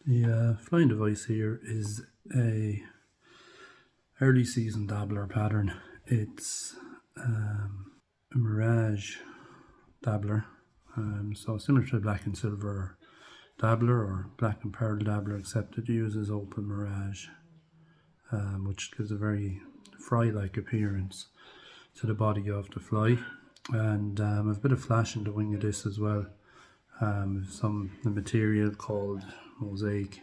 The flying device here is a early season dabbler pattern. It's a Mirage Dabbler, so similar to black and silver dabbler or black and pearl dabbler, except it uses opal mirage, which gives a very fry-like appearance to the body of the fly, and a bit of flash in the wing of this as well. The material called Mosaic,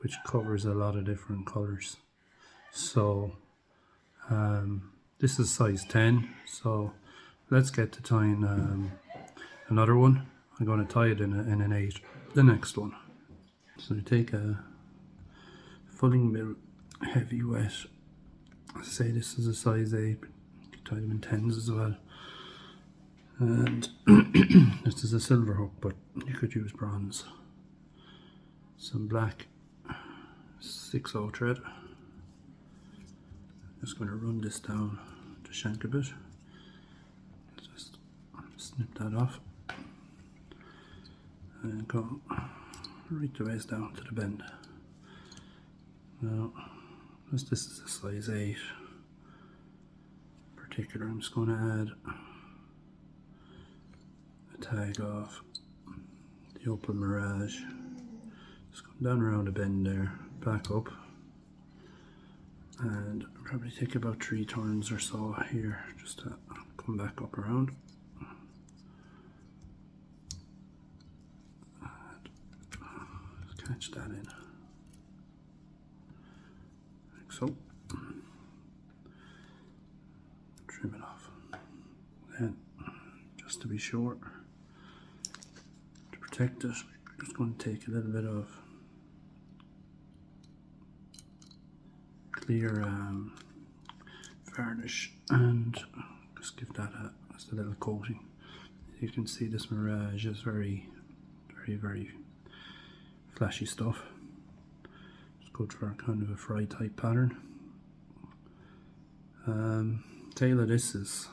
which covers a lot of different colours. So this is size 10, so let's get to tying another one. I'm going to tie it in an 8, the next one. So you take a fulling mill heavy wet. As I say, this is a size 8, you can tie them in 10s as well. And this is a silver hook, but you could use bronze. Some black 6/0 thread. Just going to run this down the shank a bit. Just snip that off and go right the ways down to the bend. Now, as this is a size 8 particular, I'm just going to add a tag of the opal mirage. Just come down around the bend there, back up, and probably take about 3 turns or so here just to come back up around. And catch that in, like so. Trim it off. Then, just to be sure, to protect it, I'm just going to take a little bit of clear varnish and just give that just a little coating. You can see this mirage is very flashy stuff. It's good for kind of a fry type pattern. Tail of this is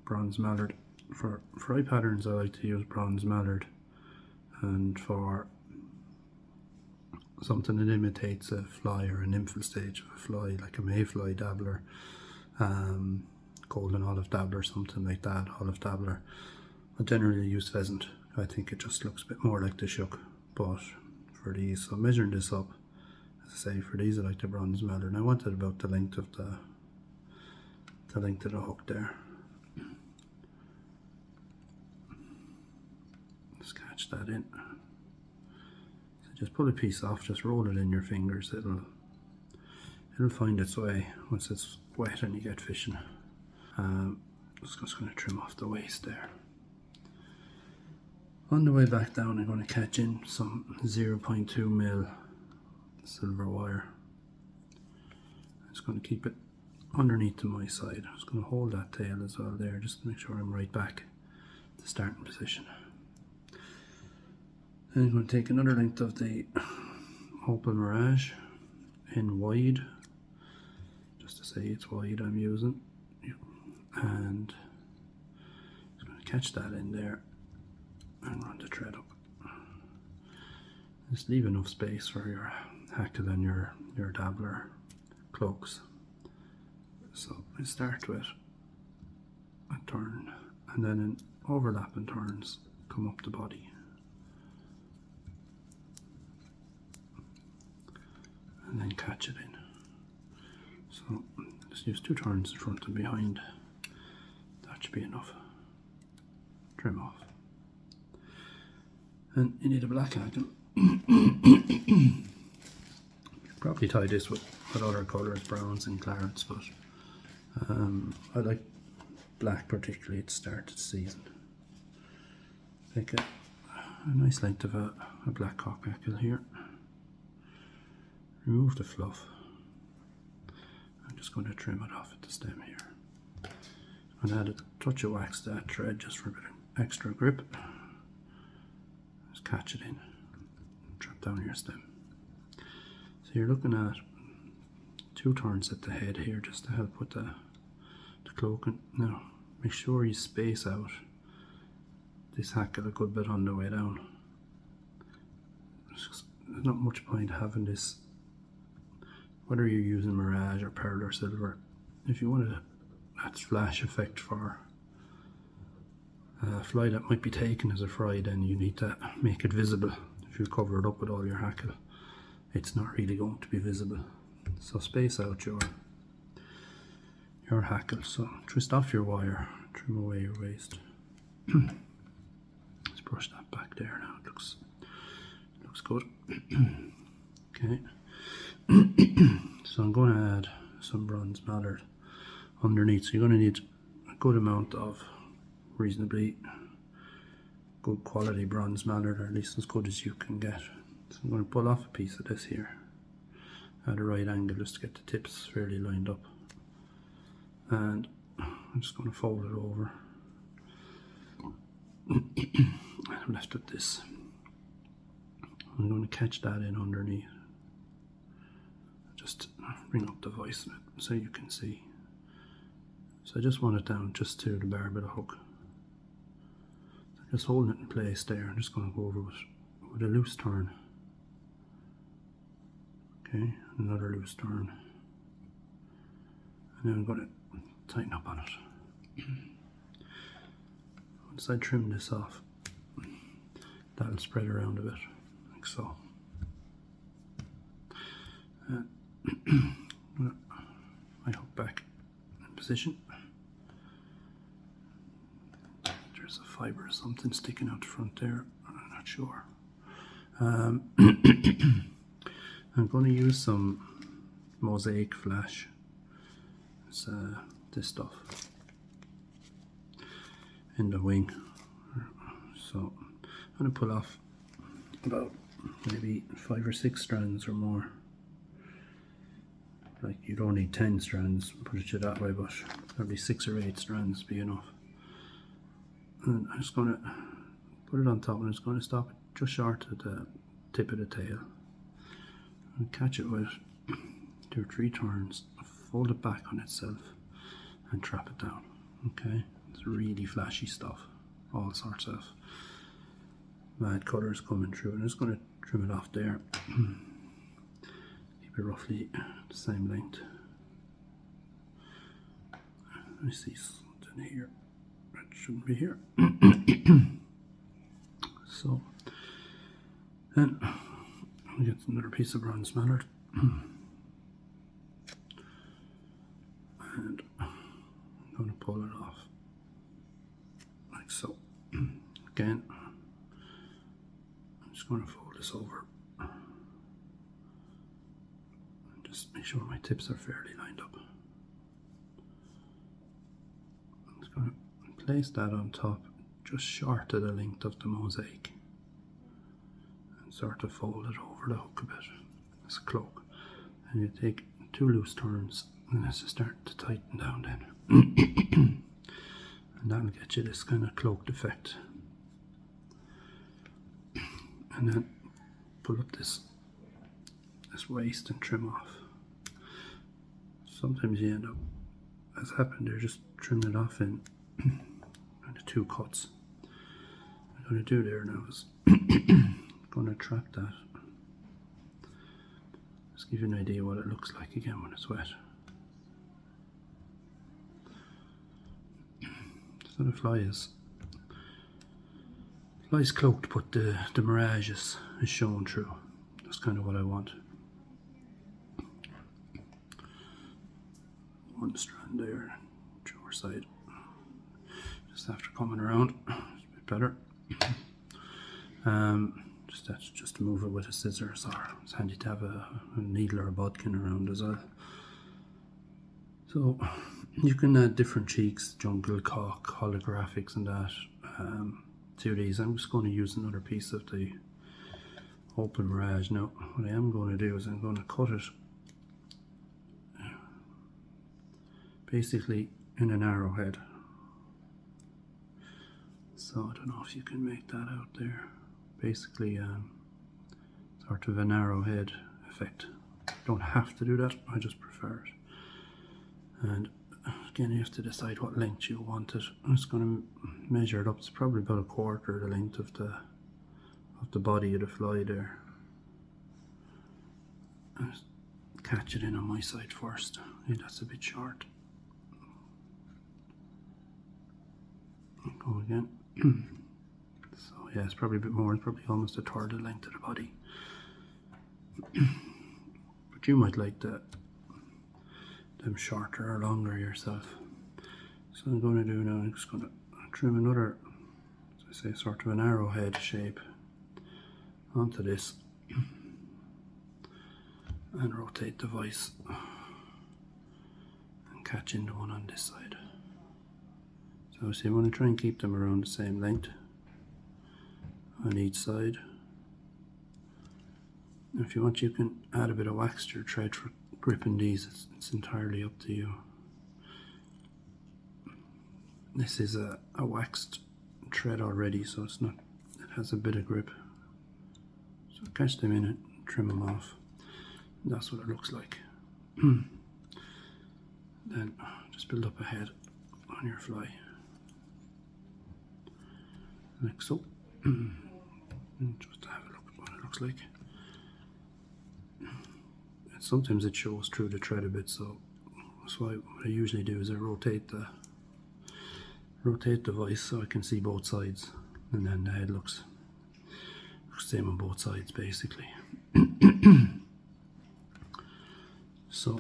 bronze mallard. For fry patterns I like to use bronze mallard, and for something that imitates a fly or a nymphal stage of a fly, like a mayfly dabbler, golden olive dabbler, something like that, olive dabbler, I generally use pheasant. I think it just looks a bit more like the shook. But for these, so measuring this up, as I say, for these I like the bronze mallard, and I wanted about the length of the hook there. Just catch that in. Just pull a piece off, just roll it in your fingers, it'll find its way once it's wet and you get fishing. Just going to trim off the waist there. On the way back down, I'm going to catch in some 0.2mm silver wire. I'm just going to keep it underneath to my side. I'm just going to hold that tail as well there, just to make sure I'm right back to the starting position. Then I'm going to take another length of the opal mirage in wide, just to say it's wide I'm using, and just going to catch that in there and run the thread up. Just leave enough space for your hackle and your dabbler cloaks. So I start with a turn, and then in overlapping turns come up the body. And then catch it in. So just use 2 turns in front and behind. That should be enough. Trim off. And you need a black hackle. You probably tie this with other colours, browns and clarets, but I like black particularly at the start of the season. Take a nice length of a black cock hackle here. Remove the fluff. I'm just going to trim it off at the stem here. And add a touch of wax to that thread just for a bit of extra grip. Just catch it in. Drop down your stem. So you're looking at 2 turns at the head here just to help with the cloak. And now make sure you space out this hackle a good bit on the way down. Just there's not much point having this, whether you're using Mirage or pearl or silver. If you wanted that flash effect for a fly that might be taken as a fry, then you need to make it visible. If you cover it up with all your hackle, it's not really going to be visible. So space out your hackle. So twist off your wire, trim away your waste. Let's brush that back there now. It looks good. Okay. So I'm going to add some bronze mallard underneath. So you're going to need a good amount of reasonably good quality bronze mallard, or at least as good as you can get. So I'm going to pull off a piece of this here at a right angle just to get the tips fairly lined up, and I'm just going to fold it over. I'm left with this. I'm going to catch that in underneath. Just bring up the voice of it so you can see. So I just want it down just to the barb of the hook. So just holding it in place there. I'm just going to go over with a loose turn. Okay, another loose turn. And then I'm going to tighten up on it. Once I trim this off, that'll spread around a bit, like so. My hook back in position. There's a fibre or something sticking out the front there, I'm not sure. I'm going to use some mosaic flash. It's this stuff in the wing. So I'm going to pull off about maybe 5 or 6 strands or more. Like, you don't need 10 strands, put it that way, but probably 6 or 8 strands be enough. And I'm just going to put it on top, and it's going to stop it just short of the tip of the tail. And catch it with 2 or 3 turns, fold it back on itself, and trap it down. Okay, it's really flashy stuff, all sorts of mad colours coming through. And I'm just going to trim it off there. Keep it roughly the same length. I see something here that shouldn't be here. So then we get another piece of bronze mallard, and I'm going to pull it off like so. Again, I'm just going to fold this over. Just make sure my tips are fairly lined up. I'm just going to place that on top, just short of the length of the mosaic, and sort of fold it over the hook a bit as a cloak. And you take 2 loose turns, and this is starting to tighten down then. And that'll get you this kind of cloaked effect. And then pull up this waist and trim off. Sometimes you end up, as happened there, just trim it off in kind of 2 cuts. What I'm going to do there now is going to trap that. Just give you an idea what it looks like again when it's wet. So the fly's cloaked, but the mirage is shown through. That's kind of what I want. One strand there, shore side. Just after coming around, it's a bit better. Just to move it with a scissors, or it's handy to have a needle or a bodkin around as well. So you can add different cheeks, jungle, cock, holographics and that to these. I'm just going to use another piece of the opal mirage. Now what I am going to do is I'm going to cut it basically in an arrowhead. So I don't know if you can make that out there. Basically sort of an arrowhead effect. Don't have to do that, I just prefer it. And again, you have to decide what length you want it. I'm just going to measure it up. It's probably about 1/4 the length of the body of the fly there. I'll catch it in on my side first. Yeah, that's a bit short. Go again. So yeah, it's probably a bit more. It's probably almost a third of the length of the body. But you might like them shorter or longer yourself. So I'm going to do now, I'm just going to trim another, as I say, sort of an arrowhead shape onto this and rotate the vise and catch in the one on this side. So see, I want to try and keep them around the same length on each side. If you want, you can add a bit of wax to your thread for gripping these. It's entirely up to you. This is a waxed thread already, so it has a bit of grip. So catch them in it, trim them off. That's what it looks like. Then just build up a head on your fly, like so. Just to have a look at what it looks like. And sometimes it shows through the thread a bit, so that's why what I usually do is I rotate the vise so I can see both sides, and then the head looks same on both sides basically. So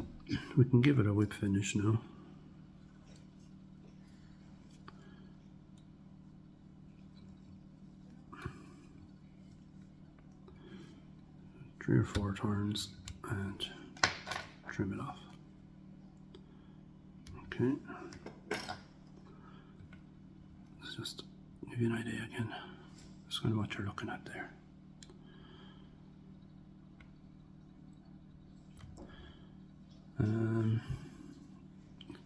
we can give it a whip finish now. Three or four turns and trim it off. Okay. Let's just give you an idea again. That's kind of what you're looking at there. A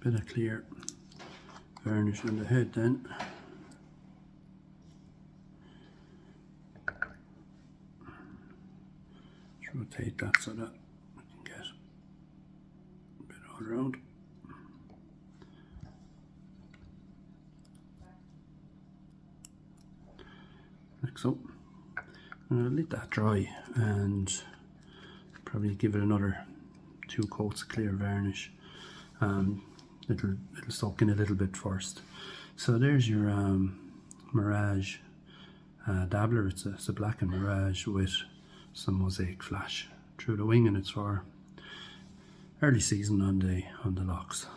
bit of clear varnish on the head then. Just rotate that so that we can get a bit all around. Like so. I'm going to let that dry and probably give it another 2 coats of clear varnish. It'll soak in a little bit first. So there's your Mirage Dabbler. It's a black and Mirage with some mosaic flash through the wing, and it's for early season on the loughs.